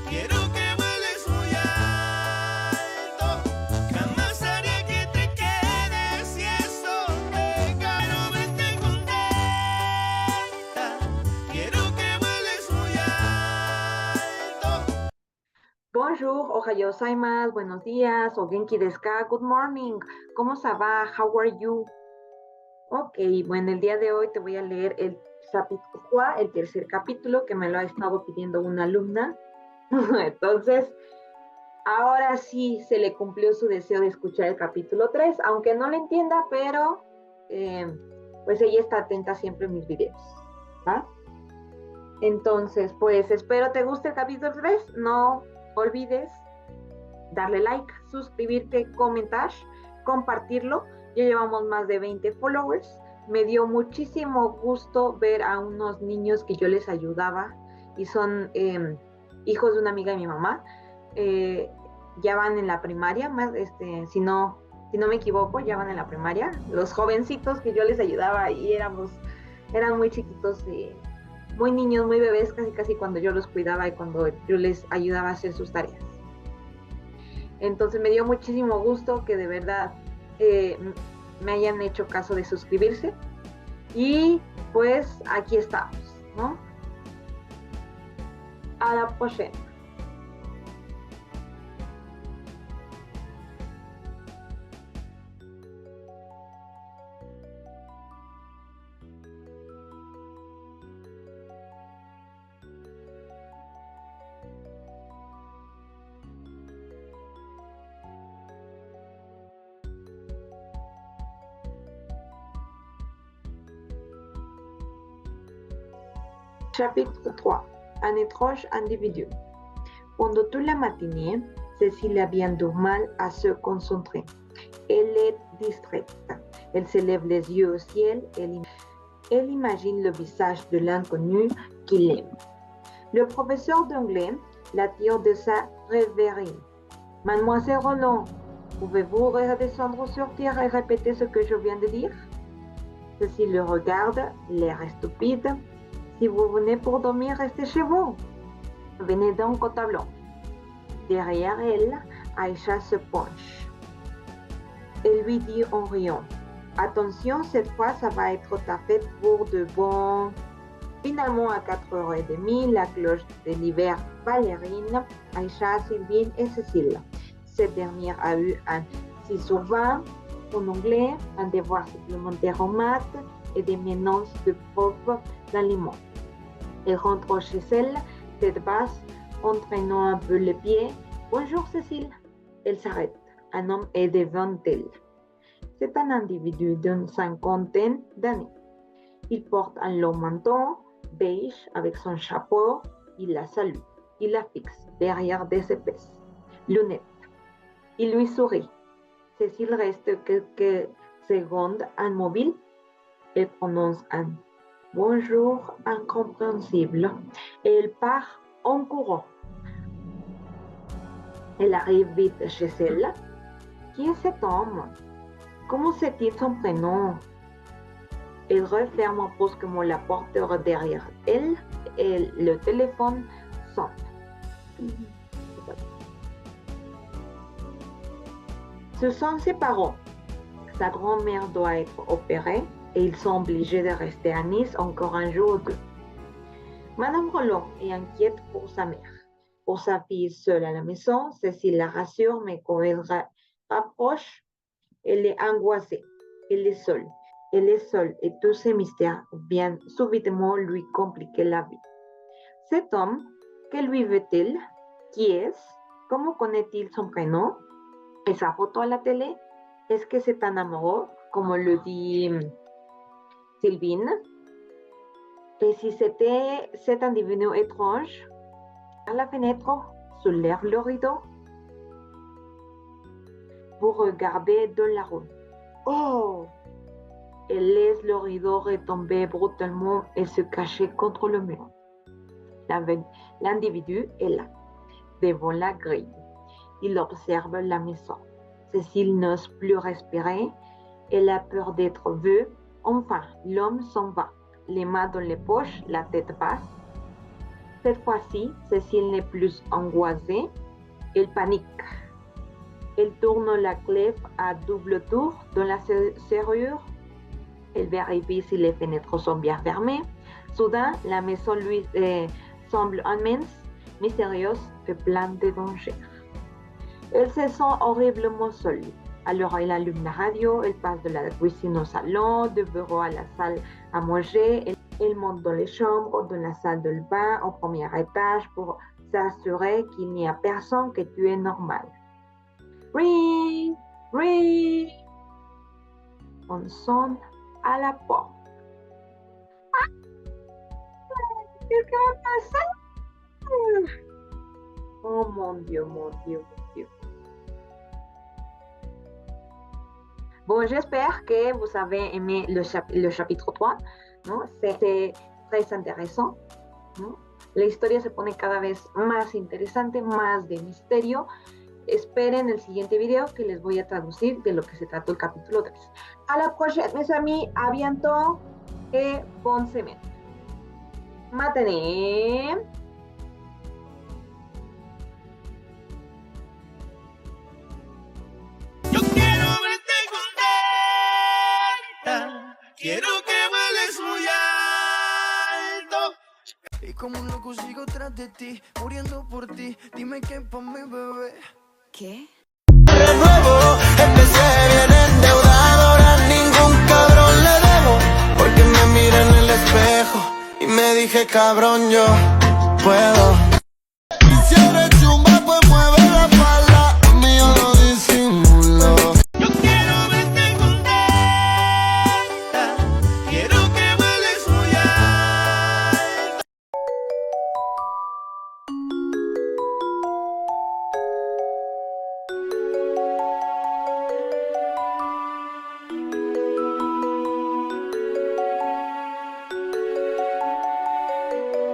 quiero que vueles muy alto. Jamás haré que te quedes y eso venga. Pero vente contenta. Quiero que vueles muy alto. Bonjour, ohayo gozaimasu, buenos días, o genki desu ka, good morning, ¿cómo se va? How are you? Ok, bueno, el día de hoy te voy a leer el tercer capítulo, que me lo ha estado pidiendo una alumna. Entonces, ahora sí se le cumplió su deseo de escuchar el capítulo 3, aunque no lo entienda, pero pues ella está atenta siempre a mis videos, ¿va? Entonces, pues espero te guste el capítulo 3, no olvides darle like, suscribirte, comentar, compartirlo. Ya llevamos más de 20 followers. Me dio muchísimo gusto ver a unos niños que yo les ayudaba y son hijos de una amiga de mi mamá. Ya van en la primaria, si no me equivoco, ya van en la primaria. Los jovencitos que yo les ayudaba y eran muy chiquitos, muy niños, muy bebés, casi cuando yo los cuidaba y cuando yo les ayudaba a hacer sus tareas. Entonces me dio muchísimo gusto que de verdad me hayan hecho caso de suscribirse. Y pues aquí estamos, ¿no? A la próxima. Chapitre 3. Un étrange individu. Pendant toute la matinée, Cécile a bien du mal à se concentrer. Elle est distraite. Elle se lève les yeux au ciel. Elle imagine le visage de l'inconnu qu'il aime. Le professeur d'anglais l'attire de sa rêverie. Mademoiselle Roland, pouvez-vous redescendre sur terre et répéter ce que je viens de dire? Cécile le regarde, l'air stupide. Si vous venez pour dormir, restez chez vous. Venez donc au tableau. Derrière elle, Aïcha se penche. Elle lui dit en riant, attention, cette fois, ça va être ta fête pour de bon. Finalement, à 4h30, la cloche de l'hiver ballerine, Aïcha, Sylvine et Cécile. Cette dernière a eu un 6 sur 20 en anglais, un devoir supplémentaire en maths et des menaces de pauvres d'aliments. Elle rentre chez elle, tête basse, entraînant un peu les pieds. Bonjour Cécile. Elle s'arrête. Un homme est devant elle. C'est un individu d'une cinquantaine d'années. Il porte un long manteau beige avec son chapeau. Il la salue. Il la fixe derrière des épaisses lunettes. Il lui sourit. Cécile reste quelques secondes immobile. Elle prononce un bonjour incompréhensible et elle part en courant. Elle arrive vite chez elle. Qui est cet homme? Comment sait-il son prénom? Elle referme brusquement la porte derrière elle et le téléphone sonne. Ce sont ses parents. Sa grand-mère doit être opérée et ils sont obligés de rester à Nice encore un jour ou deux. Madame Roland est inquiète pour sa mère. Pour sa fille seule à la maison, Cécile la rassure, mais quand elle rapproche, elle est angoissée. Elle est seule. Elle est seule et tous ces mystères viennent subitement lui compliquer la vie. Cet homme, que lui veut-il? Qui est-ce? Comment connaît-il son prénom? Et sa photo à la télé? Est-ce que c'est un amoureux, comme le dit Sylvine? Et si c'était cet individu étrange? À la fenêtre, soulève le rideau. Vous regardez dans la rue. Oh! Elle laisse le rideau retomber brutalement et se cacher contre le mur. L'individu est là, devant la grille. Il observe la maison. Cécile n'ose plus respirer. Elle a peur d'être vue. Enfin, l'homme s'en va, les mains dans les poches, la tête basse. Cette fois-ci, Cécile n'est plus angoissée, elle panique. Elle tourne la clé à double tour dans la serrure. Elle vérifie si les fenêtres sont bien fermées. Soudain, la maison lui semble immense, mystérieuse et pleine de dangers. Elle se sent horriblement seule. Alors elle allume la radio, elle passe de la cuisine au salon, du bureau à la salle à manger. Elle monte dans les chambres, dans la salle de bain, au premier étage pour s'assurer qu'il n'y a personne, que tu es normal. Ring, ring. On sonne à la porte. Ah, qu'est-ce qui va passer? Oh mon Dieu, mon Dieu, mon Dieu. Bon, j'espère que vous avez aimé le chapitre 3. ¿No? C'était très intéressant. ¿No? La historia se pone cada vez más interesante, más de misterio. Esperen el siguiente video que les voy a traducir de lo que se trató el capítulo 3. À la prochaine, mes amis. À bientôt et bonne semaine. Matinée. Yo quiero verte contenta, quiero que vueles muy alto. Y como un loco sigo tras de ti, muriendo por ti. Dime que pa' mi bebé. ¿Qué? De nuevo, empecé bien endeudado, ahora ningún cabrón le debo. Porque me miré en el espejo y me dije, cabrón, yo puedo.